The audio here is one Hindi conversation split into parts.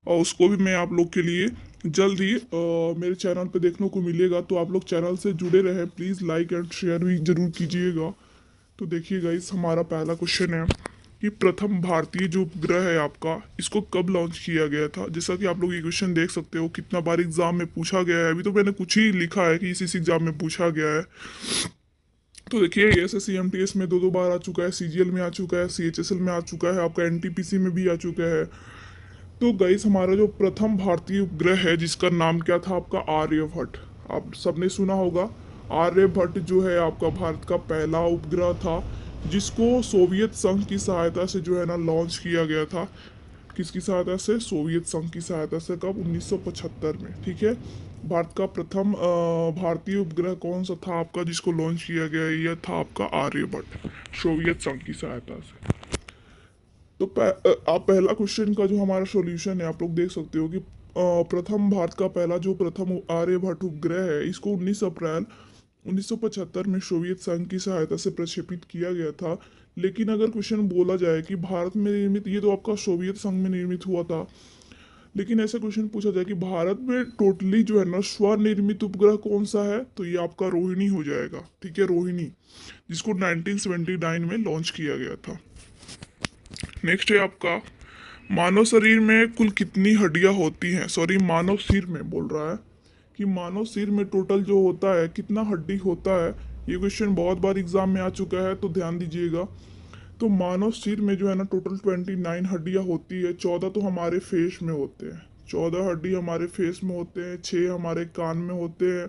और उसको भी मैं आप लोग के लिए जल्द ही मेरे चैनल पे देखने को मिलेगा। तो आप लोग चैनल से जुड़े रहे, प्लीज़ लाइक एंड शेयर भी जरूर कीजिएगा। तो देखिए गाइस, हमारा पहला क्वेश्चन है कि प्रथम भारतीय जो उपग्रह है आपका, इसको कब लॉन्च किया गया था। जैसा कि आप लोग ये क्वेश्चन देख सकते हो कितना बार एग्जाम में पूछा गया है। अभी तो मैंने कुछ ही लिखा है कि इस एग्जाम में पूछा गया है। तो देखिए, SSC MTS में दो दो बार आ चुका है, CGL में आ चुका है, CHSL में आ चुका है, आपका NTPC में भी आ चुका है। तो गाइस, हमारा जो प्रथम भारतीय उपग्रह है जिसका नाम क्या था आपका, आर्यभट्ट। आप सबने सुना होगा। आर्यभट्ट जो है आपका भारत का पहला उपग्रह था, जिसको सोवियत संघ की सहायता से जो है ना लॉन्च किया गया था। किसकी सहायता से? सोवियत संघ की सहायता से। कब? 1975 में। ठीक है। भारत का प्रथम भारतीय उपग्रह कौन सा था आपका जिसको लॉन्च किया गया? यह था आपका आर्यभट्ट, सोवियत संघ की सहायता से। तो आप पहला क्वेश्चन का जो हमारा सॉल्यूशन है, आप लोग देख सकते हो कि प्रथम भारत का पहला जो प्रथम आर्यभट्ट उपग्रह है, इसको 19 अप्रैल 1975 में सोवियत संघ की सहायता से प्रक्षेपित किया गया था। लेकिन अगर क्वेश्चन बोला जाए कि भारत में निर्मित, ये तो आपका सोवियत संघ में निर्मित हुआ था। लेकिन ऐसा क्वेश्चन पूछा जाए कि भारत में टोटली जो है ना स्वनिर्मित उपग्रह कौन सा है, तो ये आपका रोहिणी हो जाएगा। ठीक है, रोहिणी, जिसको 1979 में लॉन्च किया गया था। नेक्स्ट है आपका, मानव शरीर में कुल कितनी हड्डियां होती हैं। सॉरी, मानव सिर में बोल रहा है कि मानव सिर में टोटल जो होता है कितना हड्डी होता है। ये क्वेश्चन बहुत बार एग्जाम में आ चुका है, तो ध्यान दीजिएगा। तो मानव सिर में जो है ना टोटल 29 हड्डियां होती है। 14 तो हमारे फेस में होते हैं, 14 हड्डी हमारे फेस में होते हैं, 6 हमारे कान में होते हैं।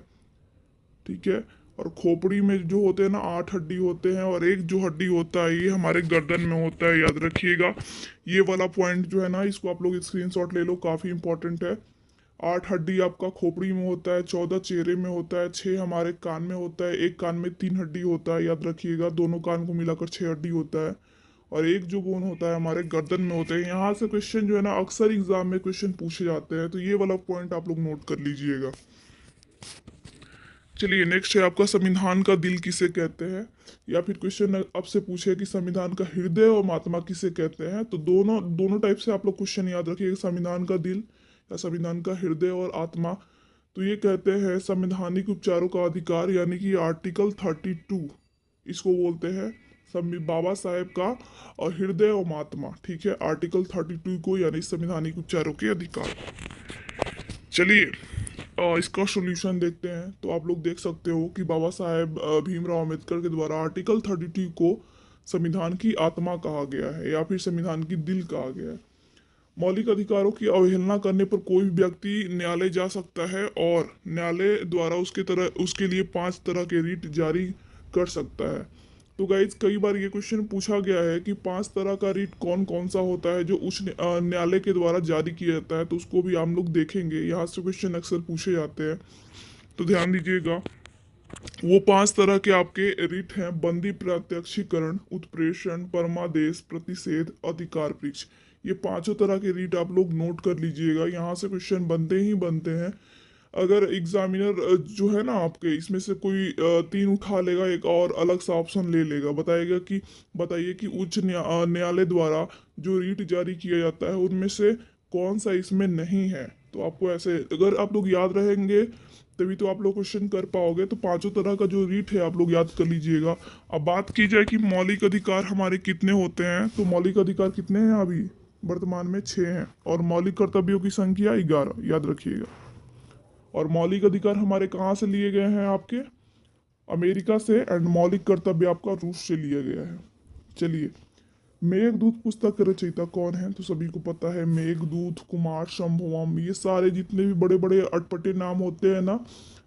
ठीक है। और खोपड़ी में जो होते हैं ना 8 हड्डी होते हैं, और एक जो हड्डी होता है ये हमारे गर्दन में होता है, याद रखिएगा। ये वाला पॉइंट जो है ना, इसको आप लोग स्क्रीनशॉट ले लो, काफी इंपॉर्टेंट है। 8 हड्डी आपका खोपड़ी में होता है, 14 चेहरे में होता है, 6 हमारे कान में होता है, एक कान में 3 हड्डी होता है, याद रखिएगा। दोनों कान को मिलाकर 6 हड्डी होता है। और एक जो बोन होता है हमारे गर्दन में होते हैं। यहाँ से क्वेश्चन जो है ना अक्सर एग्जाम में क्वेश्चन पूछे जाते हैं, तो ये वाला पॉइंट आप लोग नोट कर लीजिएगा। चलिए, नेक्स्ट है आपका, संविधान का दिल किसे कहते हैं। या फिर क्वेश्चन आपसे पूछे कि संविधान का हृदय और महात्मा किसे कहते हैं, तो दोनों दोनों टाइप से आप लोग क्वेश्चन याद रखिएगा, संविधान का दिल या संविधान का हृदय और आत्मा। तो ये कहते हैं संवैधानिक उपचारों का अधिकार, यानी कि आर्टिकल 32, इसको बोलते हैं बाबा साहेब का और हृदय और महात्मा। ठीक है, आर्टिकल 32 को, यानी संवैधानिक उपचारों के अधिकार। चलिए, इसका सॉल्यूशन देखते हैं। तो आप लोग देख सकते हो कि बाबा साहेब भीमराव अम्बेडकर के द्वारा आर्टिकल 32 को संविधान की आत्मा कहा गया है, या फिर संविधान की दिल कहा गया है। मौलिक अधिकारों की अवहेलना करने पर कोई भी व्यक्ति न्यायालय जा सकता है, और न्यायालय द्वारा उसके लिए 5 तरह के रिट जारी कर सकता है। तो गाइज, कई बार ये क्वेश्चन पूछा गया है कि 5 तरह का रिट कौन कौन सा होता है जो उच्च न्यायालय के द्वारा जारी किया जाता है। तो उसको भी हम लोग देखेंगे, यहाँ से क्वेश्चन अक्सर पूछे जाते हैं, तो ध्यान दीजिएगा। वो 5 तरह के आपके रिट हैं: बंदी प्रत्यक्षीकरण, उत्प्रेषण, परमादेश, प्रतिषेध, अधिकार परीक्ष। ये पांचों तरह के रिट आप लोग नोट कर लीजिएगा, यहाँ से क्वेश्चन बनते ही बनते हैं। अगर एग्जामिनर जो है ना आपके इसमें से कोई 3 उठा लेगा, एक और अलग सा ऑप्शन ले लेगा, बताएगा कि बताइए कि उच्च न्यायालय द्वारा जो रीट जारी किया जाता है उनमें से कौन सा इसमें नहीं है। तो आपको ऐसे अगर आप लोग याद रहेंगे, तभी तो आप लोग क्वेश्चन कर पाओगे। तो पांचों तरह का जो रीट है आप लोग याद कर लीजिएगा। अब बात की जाए कि मौलिक अधिकार हमारे कितने होते हैं, तो मौलिक अधिकार कितने हैं अभी वर्तमान में? 6 हैं। और मौलिक कर्तव्यों की संख्या 11, याद रखिएगा। और मौलिक अधिकार हमारे कहाँ से लिए गए हैं? आपके अमेरिका से। एंड मौलिक कर्तव्य आपका रूस से लिया गया है। चलिए, मेघदूत पुस्तक के रचयिता कौन है? तो सभी को पता है, मेघदूत, कुमार संभवम, ये सारे जितने भी बड़े बड़े अटपटे नाम होते हैं ना,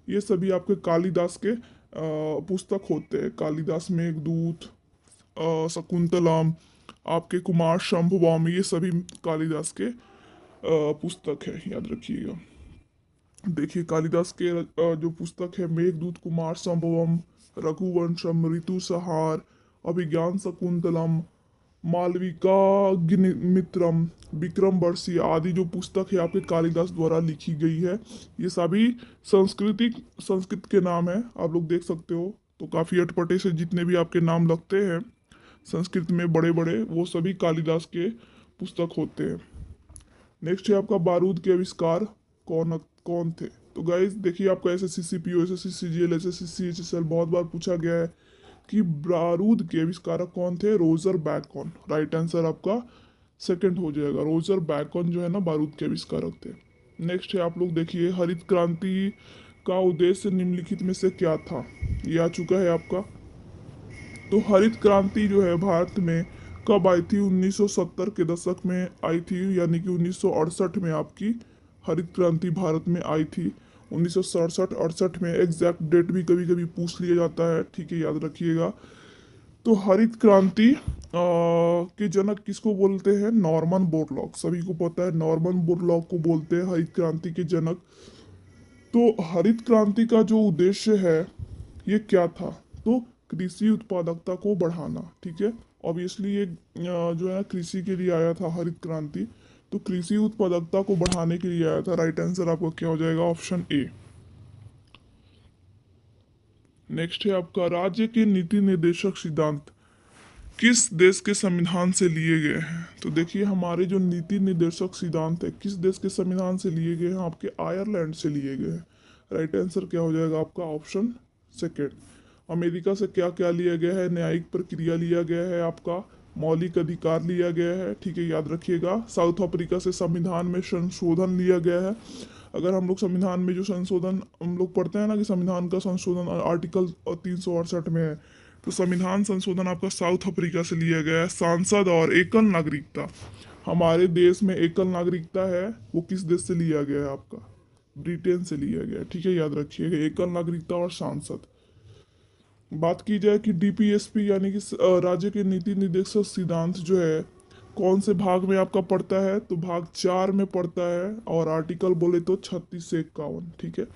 ये सभी आपके कालिदास के पुस्तक होते हैं। कालिदास, मेघदूत, शकुंतलम, आपके कुमार संभवम, ये सभी कालिदास के पुस्तक है, याद रखिएगा। देखिए, कालिदास के जो पुस्तक है, मेघदूत, कुमार संभवम, रघुवंशम, ऋतुसंहार, अभिज्ञान शकुंतलम, मित्रम, विक्रम वर्षी आदि जो पुस्तक है आपके कालिदास द्वारा लिखी गई है, ये सभी संस्कृत के नाम है, आप लोग देख सकते हो। तो काफी अटपटे से जितने भी आपके नाम लगते हैं संस्कृत में बड़े बड़े, वो सभी कालिदास के पुस्तक होते हैं। नेक्स्ट है आपका बारूद के आविष्कार कौन कौन थे। तो गाइज देखिए, आपका SSC CPO, SSC CGL, SSC CHSL बहुत बार पूछा गया है कि बारूद के आविष्कारक कौन थे। रोजर बैकॉन, राइट आंसर आपका सेकंड हो जाएगा। रोजर बैकॉन जो है ना, बारूद के आविष्कारक थे। नेक्स्ट है आप लोग देखिए, हरित क्रांति का उद्देश्य निम्नलिखित में से क्या था। ये आ चुका है आपका। तो हरित क्रांति जो है भारत में कब आई थी? 1970 के दशक में आई थी, यानी कि 1968 में आपकी हरित क्रांति भारत में आई थी। 1967-68 में, एग्जैक्ट डेट भी कभी कभी पूछ लिया जाता है, ठीक है, याद रखिएगा। तो हरित क्रांति के जनक किसको बोलते हैं? नॉर्मन बोरलॉग, सभी को पता है, नॉर्मन बोरलॉग को बोलते हैं हरित क्रांति के जनक। तो हरित क्रांति का जो उद्देश्य है ये क्या था? तो कृषि उत्पादकता को बढ़ाना, ठीक है। ऑब्वियसली ये जो है कृषि के लिए आया था हरित क्रांति, तो कृषि उत्पादकता को बढ़ाने के लिए आया था। राइट आंसर आपका क्या हो जाएगा? Option A. नेक्स्ट है आपका, राज्य के नीति निर्देशक सिद्धांत किस देश के संविधान से लिए गए हैं? तो देखिए, हमारे जो नीति निर्देशक सिद्धांत है किस देश के संविधान से लिए गए हैं? आपके आयरलैंड से लिए गए हैं। राइट आंसर क्या हो जाएगा आपका? Option second. अमेरिका से क्या क्या लिया गया है? न्यायिक प्रक्रिया लिया गया है, आपका मौलिक अधिकार लिया गया है, ठीक है, याद रखिएगा। साउथ अफ्रीका से संविधान में संशोधन लिया गया है। अगर हम लोग संविधान में जो संशोधन हम लोग पढ़ते हैं ना कि संविधान का संशोधन आर्टिकल 368 में है, तो संविधान संशोधन आपका साउथ अफ्रीका से लिया गया है। सांसद और एकल नागरिकता, हमारे देश में एकल नागरिकता है, वो किस देश से लिया गया है? आपका ब्रिटेन से लिया गया है, ठीक है, याद रखिएगा, एकल नागरिकता और सांसद। बात की जाए कि डीपीएसपी यानी कि राज्य के नीति निर्देशक सिद्धांत जो है कौन से भाग में आपका पड़ता है? तो भाग 4 में पड़ता है, और आर्टिकल बोले तो 36 से 51, ठीक है।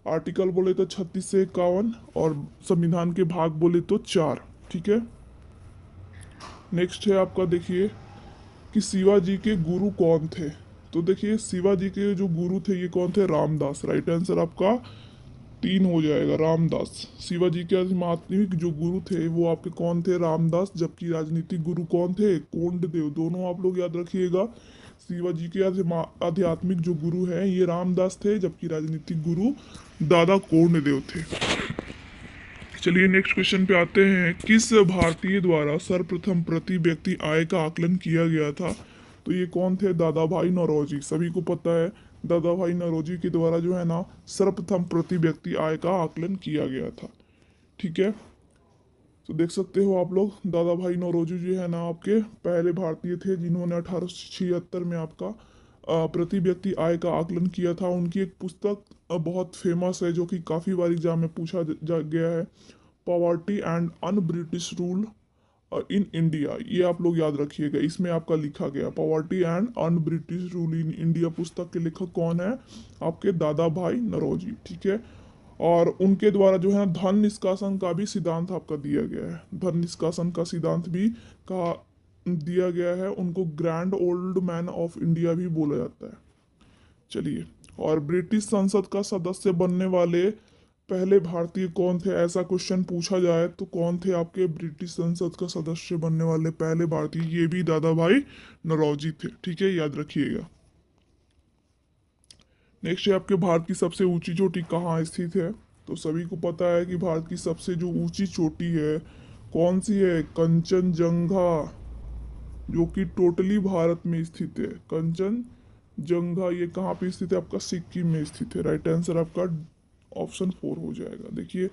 आर्टिकल बोले तो 36 से 51, और संविधान के भाग बोले तो 4, ठीक है। नेक्स्ट है आपका देखिए कि शिवाजी के गुरु कौन थे। तो देखिए, शिवाजी के जो गुरु थे ये कौन थे? रामदास। राइट आंसर आपका 3 हो जाएगा, रामदास। शिवाजी के आध्यात्मिक जो गुरु थे वो आपके कौन थे? रामदास। जबकि राजनीतिक गुरु कौन थे? कोंडदेव। दोनों आप लोग याद रखिएगा। शिवाजी के आध्यात्मिक जो गुरु हैं ये रामदास थे, जबकि राजनीतिक गुरु दादा कोंडदेव थे। चलिए नेक्स्ट क्वेश्चन पे आते हैं। किस भारतीय द्वारा सर्वप्रथम प्रति व्यक्ति आय का आकलन किया गया था? तो ये कौन थे? दादा भाई नौरोजी। सभी को पता है, दादा भाई नौरोजी के द्वारा जो है ना सर्वप्रथम प्रति व्यक्ति आय का आकलन किया गया था, ठीक है। तो देख सकते हो आप लोग, दादा भाई नौरोजी जो है ना आपके पहले भारतीय थे जिन्होंने 1876 में आपका प्रति व्यक्ति आय का आकलन किया था। उनकी एक पुस्तक बहुत फेमस है जो कि काफ़ी बार एग्जाम में पूछा गया है, poverty and un British rule in India. ये आप लोग याद रखिएगा, इसमें आपका लिखा गया poverty and un British rule in India. पुस्तक के लेखक कौन है? आपके दादा भाई नौरोजी, ठीक है। और उनके द्वारा जो है ना धन निष्कासन का भी सिद्धांत आपका दिया गया है। धन निष्कासन का सिद्धांत भी कहा दिया गया है। उनको grand old man of India भी बोला जाता है। चलिए, और ब्रिटिश संसद का सदस्य बनने वाले पहले भारतीय कौन थे? ऐसा क्वेश्चन पूछा जाए तो कौन थे आपके ब्रिटिश संसद का सदस्य बनने वाले पहले भारतीय? ये भी दादा भाई नौरोजी थे, ठीक है, याद रखिएगा। नेक्स्ट है आपके, भारत की सबसे ऊंची चोटी कहाँ स्थित है? तो सभी को पता है कि भारत की सबसे जो ऊंची चोटी है कौन सी है? कंचनजंगा, जो कि टोटली भारत में स्थित है। कंचनजंगा ये कहाँ पे स्थित है? आपका सिक्किम में स्थित है। राइट आंसर आपका ऑप्शन 4 हो जाएगा। देखिए,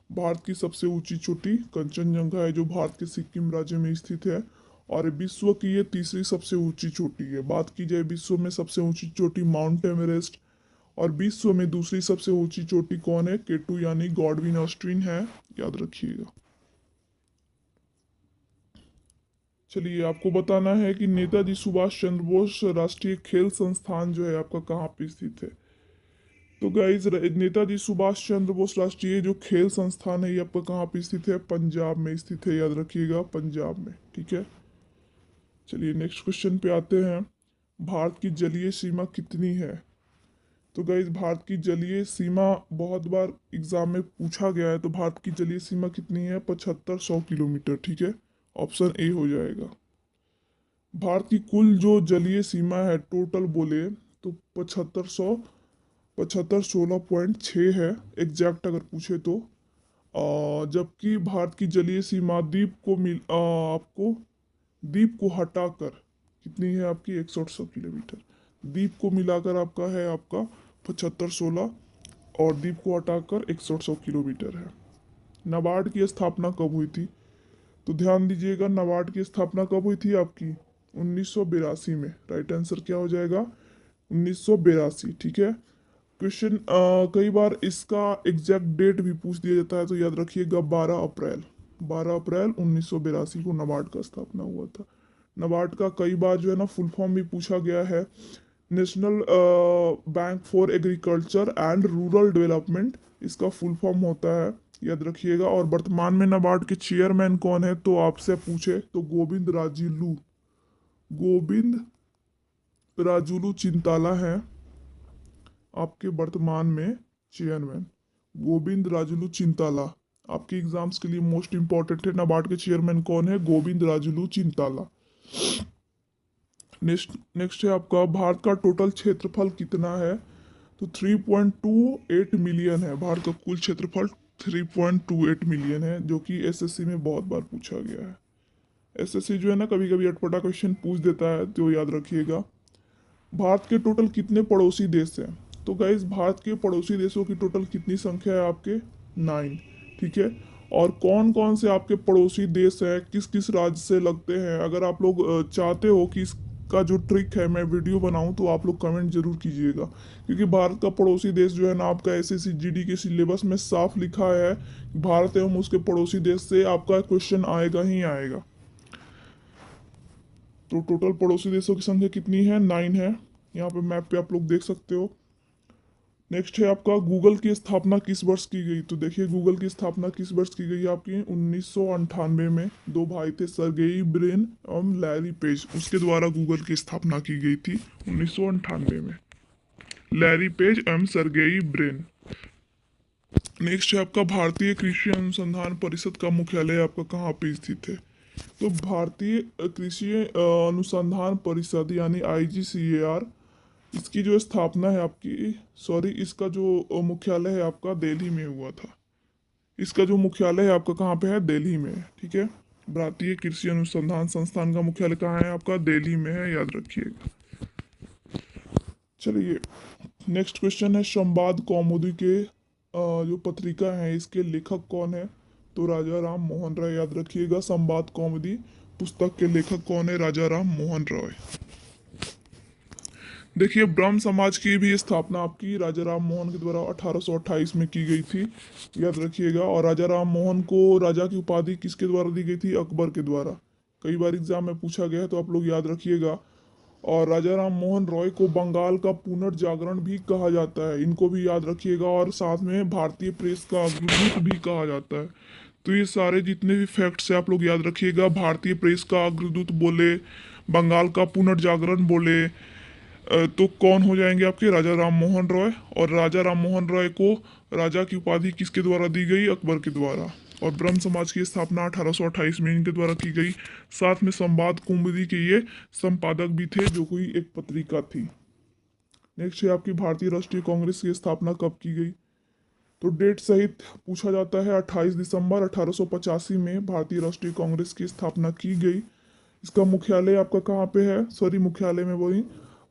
भारत की सबसे ऊंची चोटी कंचनजंगा है जो भारत के सिक्किम राज्य में स्थित है, और विश्व की ये तीसरी सबसे ऊंची चोटी है। बात की जाए विश्व में सबसे ऊंची चोटी माउंट एवरेस्ट, और विश्व में दूसरी सबसे ऊंची चोटी कौन है? केटू यानी गॉडविन ऑस्ट्रिन है, याद रखिएगा। चलिए, आपको बताना है कि नेताजी सुभाष चंद्र बोस राष्ट्रीय खेल संस्थान जो है आपका कहाँ पे स्थित है। तो गाइज, नेताजी सुभाष चंद्र बोस राष्ट्रीय जो खेल संस्थान है ये आपका कहाँ पे स्थित है? पंजाब में स्थित है, याद रखिएगा, पंजाब में, ठीक है। चलिए नेक्स्ट क्वेश्चन पे आते हैं। भारत की जलीय सीमा कितनी है? तो गाइज, भारत की जलीय सीमा बहुत बार एग्जाम में पूछा गया है। तो भारत की जलीय सीमा कितनी है? 7500 किलोमीटर, ठीक है, ऑप्शन ए हो जाएगा। भारत की कुल जो जलीय सीमा है टोटल बोले तो 7516.6 है एग्जैक्ट अगर पूछे तो। जबकि भारत की जलीय सीमा आपको द्वीप को हटाकर कितनी है आपकी 6100 किलोमीटर। द्वीप को मिलाकर आपका है आपका 7516 और द्वीप को हटाकर 6100 किलोमीटर है। नाबार्ड की स्थापना कब हुई थी? तो ध्यान दीजिएगा, नाबार्ड की स्थापना कब हुई थी आपकी 1982 में। राइट आंसर क्या हो जाएगा 1982। ठीक है। क्वेश्चन कई बार इसका एग्जैक्ट डेट भी पूछ दिया जाता है तो याद रखिएगा 12 अप्रैल। 12 अप्रैल 1982 को नाबार्ड का स्थापना हुआ था। नाबार्ड का कई बार जो है ना फुल फॉर्म भी पूछा गया है, national bank for agriculture and rural development इसका फुल फॉर्म होता है, याद रखिएगा। और वर्तमान में नाबार्ड के चेयरमैन कौन है तो आपसे पूछे तो गोविंद राजुलू चिंताला है आपके वर्तमान में चेयरमैन। गोविंद राजुलू चिंताला आपके एग्जाम्स के लिए मोस्ट इंपॉर्टेंट है। नाबार्ड के चेयरमैन कौन है? गोविंद राजुलू चिंताला। नेक्स्ट नेक्स्ट है आपका भारत का टोटल क्षेत्रफल कितना है? तो 3.28 मिलियन है। भारत का कुल क्षेत्रफल 3.28 मिलियन है, जो कि एसएससी में बहुत बार पूछा गया है। एसएससी जो है ना कभी कभी अटपटा क्वेश्चन पूछ देता है तो याद रखिएगा। भारत के टोटल कितने पड़ोसी देश हैं? तो गाइज भारत के पड़ोसी देशों की टोटल कितनी संख्या है आपके 9। ठीक है। और कौन कौन से आपके पड़ोसी देश हैं, किस किस राज्य से लगते हैं, अगर आप लोग चाहते हो कि इसका जो ट्रिक है मैं वीडियो बनाऊं तो आप लोग कमेंट जरूर कीजिएगा। क्योंकि भारत का पड़ोसी देश जो है ना आपका एसएससी जीडी के सिलेबस में साफ लिखा है, भारत एवं उसके पड़ोसी देश से आपका क्वेश्चन आएगा ही आएगा। तो टोटल पड़ोसी देशों की संख्या कितनी है? 9 है। यहाँ पे मैप पे आप लोग देख सकते हो। नेक्स्ट है आपका गूगल की स्थापना किस वर्ष की गई? तो देखिए गूगल की स्थापना किस वर्ष की गई आपकी 1998 में। दो भाई थे सर्गेई ब्रेन एवं लैरी पेज, उसके द्वारा गूगल की स्थापना की गई थी 1998 में। लैरी पेज एवं सर्गेई ब्रेन। नेक्स्ट है आपका भारतीय कृषि अनुसंधान परिषद का मुख्यालय आपका कहाँ पे स्थित है? तो भारतीय कृषि अनुसंधान परिषद यानी आईजीसीएआर, इसकी जो स्थापना है आपकी इसका जो मुख्यालय है आपका दिल्ली में हुआ था। इसका जो मुख्यालय है आपका कहाँ पे है? दिल्ली में है। ठीक है। भारतीय कृषि अनुसंधान संस्थान का मुख्यालय कहाँ है आपका? दिल्ली में है, याद रखिएगा। चलिए नेक्स्ट क्वेश्चन है संवाद कौमुदी के जो पत्रिका है इसके लेखक कौन है? तो राजा राम मोहन राय, याद रखिएगा। संवाद कौमुदी पुस्तक के लेखक कौन है? राजा राम मोहन राय। देखिए ब्रह्म समाज की भी स्थापना आपकी राजा राम मोहन के द्वारा 1828 में की गई थी, याद रखिएगा। और राजा राम मोहन को राजा की उपाधि किसके द्वारा दी गई थी? अकबर के द्वारा। कई बार एग्जाम में पूछा गया है तो आप लोग याद रखिएगा। और राजा राम मोहन रॉय को बंगाल का पुनर्जागरण भी कहा जाता है, इनको भी याद रखिएगा। और साथ में भारतीय प्रेस का अग्रदूत भी कहा जाता है। तो ये सारे जितने भी फैक्ट्स है आप लोग याद रखिएगा। भारतीय प्रेस का अग्रदूत बोले, बंगाल का पुनर्जागरण बोले, तो कौन हो जाएंगे आपके? राजा राम मोहन रॉय। और राजा राम मोहन रॉय को राजा की उपाधि किसके द्वारा दी गई? अकबर के द्वारा। और ब्रह्म समाज की स्थापना 1828 में इनके द्वारा की गई। साथ में संवाद कौमुदी के ये संपादक भी थे, जो कोई एक पत्रिका थी। नेक्स्ट है आपकी भारतीय राष्ट्रीय कांग्रेस की स्थापना कब की गई? तो डेट सहित पूछा जाता है। 28 दिसंबर 1885 में भारतीय राष्ट्रीय कांग्रेस की स्थापना की गई। इसका मुख्यालय आपका कहाँ पे है? मुख्यालय में वही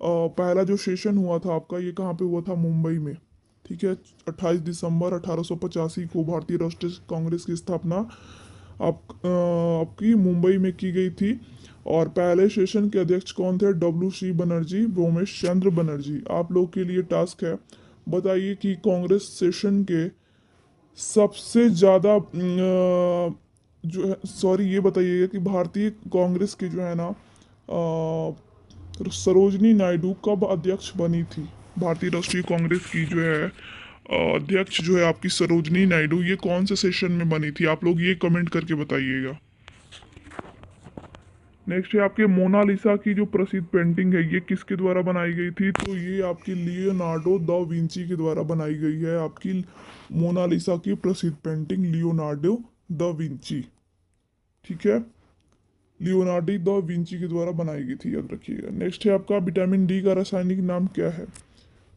पहला जो सेशन हुआ था आपका ये कहाँ पे हुआ था? मुंबई में। ठीक है। 28 दिसंबर 1885 को भारतीय राष्ट्रीय कांग्रेस की स्थापना आपकी मुंबई में की गई थी। और पहले सेशन के अध्यक्ष कौन थे? WC बनर्जी, भूमेश चंद्र बनर्जी। आप लोग के लिए टास्क है, बताइए कि कांग्रेस सेशन के सबसे ज्यादा जो है ये बताइएगा कि भारतीय कांग्रेस की जो है ना सरोजनी नायडू कब अध्यक्ष बनी थी? भारतीय राष्ट्रीय कांग्रेस की जो है अध्यक्ष जो है आपकी सरोजनी नायडू, ये कौन से सेशन में बनी थी? आप लोग ये कमेंट करके बताइएगा। नेक्स्ट है आपके मोनालिसा की जो प्रसिद्ध पेंटिंग है ये किसके द्वारा बनाई गई थी? तो ये आपकी लियोनार्डो द विंची के द्वारा बनाई गई है। आपकी मोनालिसा की प्रसिद्ध पेंटिंग लियोनार्डो द विंची। ठीक है। लियोनार्डो द विंची के द्वारा बनाई गई थी, याद रखिएगा। नेक्स्ट है आपका विटामिन डी का रासायनिक नाम क्या है?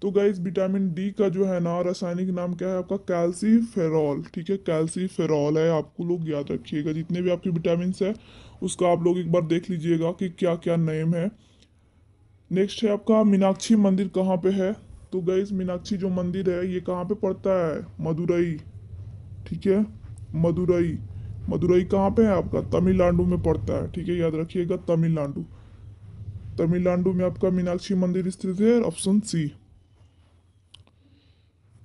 तो गाइस विटामिन डी का जो है ना रासायनिक नाम क्या है आपका? कैल्सीफेरॉल। ठीक है, कैल्सीफेरॉल है, आपको लोग याद रखिएगा। जितने भी आपके विटामिन है उसका आप लोग एक बार देख लीजिएगा कि क्या क्या नेम है। नेक्स्ट है आपका मीनाक्षी मंदिर कहाँ पे है? तो गाइस मीनाक्षी जो मंदिर है ये कहाँ पे पड़ता है? मदुरई। ठीक है, मदुरई। मदुरई कहाँ पे है आपका? तमिलनाडु में पड़ता है। ठीक है, याद रखिएगा, तमिलनाडु। तमिलनाडु में आपका मीनाक्षी मंदिर स्थित है, ऑप्शन सी।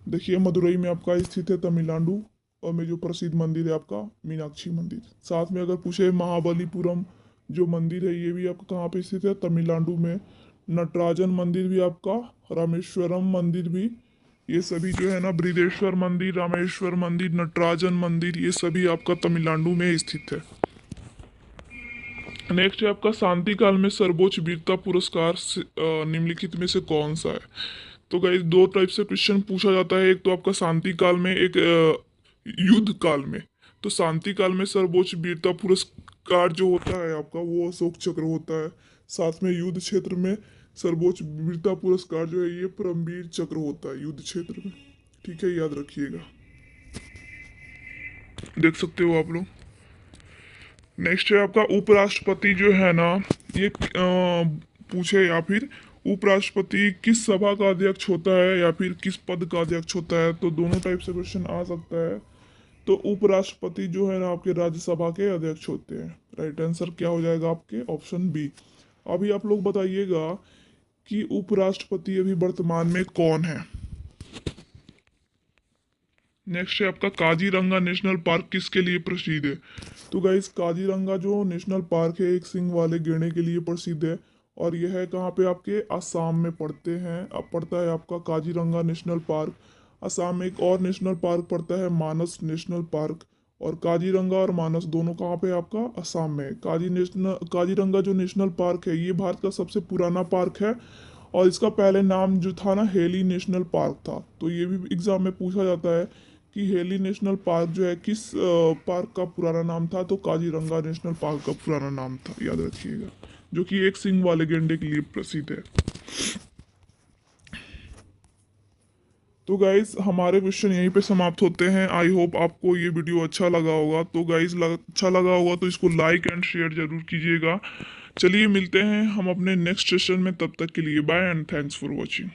देखिए मदुरई में आपका स्थित है तमिलनाडु, और में जो प्रसिद्ध मंदिर है आपका मीनाक्षी मंदिर। साथ में अगर पूछे महाबलीपुरम जो मंदिर है ये भी आपका कहाँ पे स्थित है? तमिलनाडु में। नटराजन मंदिर भी आपका, रामेश्वरम मंदिर भी, ये सभी जो है ना, बृहदेश्वर मंदिर, रामेश्वर मंदिर, नटराजन मंदिर, ये सभी आपका तमिलनाडु में स्थित है। नेक्स्ट है आपका शांति काल में सर्वोच्च वीरता पुरस्कार निम्नलिखित में से कौन सा है? तो गाइस दो टाइप से क्वेश्चन पूछा जाता है, एक तो आपका शांति काल में, एक युद्ध काल में। तो शांति काल में सर्वोच्च वीरता पुरस्कार जो होता है आपका वो अशोक चक्र होता है। साथ में युद्ध क्षेत्र में सर्वोच्च वीरता पुरस्कार जो है ये परमवीर चक्र होता है युद्ध क्षेत्र में। ठीक है, याद रखिएगा, देख सकते हो आप लोग। नेक्स्ट है आपका उपराष्ट्रपति जो है ना, ये पूछे या फिर उपराष्ट्रपति किस सभा का अध्यक्ष होता है या फिर किस पद का अध्यक्ष होता है? तो दोनों टाइप से क्वेश्चन आ सकता है। तो उपराष्ट्रपति जो है ना आपके राज्यसभा के अध्यक्ष होते हैं। राइट आंसर क्या हो जाएगा आपके? Option B. अभी आप लोग बताइएगा कि उपराष्ट्रपति अभी वर्तमान में कौन है? नेक्स्ट है आपका काजीरंगा नेशनल पार्क किसके लिए प्रसिद्ध है? तो गाइस काजीरंगा जो नेशनल पार्क है एक सिंग वाले गैंडे के लिए प्रसिद्ध है, और यह है कहाँ पे? आपके असम में पड़ते हैं। अब पड़ता है आपका काजीरंगा नेशनल पार्क। असम में एक और नेशनल पार्क पड़ता है मानस नेशनल पार्क, और काजीरंगा और मानस दोनों कहाँ पे? आपका असम में। काजीरंगा जो नेशनल पार्क है ये भारत का सबसे पुराना पार्क है, और इसका पहले नाम जो था ना हेली नेशनल पार्क था। तो ये भी एग्जाम में पूछा जाता है कि हेली नेशनल पार्क जो है किस पार्क का पुराना नाम था? तो काजीरंगा नेशनल पार्क का पुराना नाम था, याद रखिएगा, जो कि एक सिंग वाले गेंडे के लिए प्रसिद्ध है। तो गाइज हमारे क्वेश्चन यहीं पे समाप्त होते हैं। आई होप आपको ये वीडियो अच्छा लगा होगा। तो गाइज अच्छा लगा होगा तो इसको लाइक एंड शेयर जरूर कीजिएगा। चलिए मिलते हैं हम अपने नेक्स्ट सेशन में, तब तक के लिए bye and thanks for watching.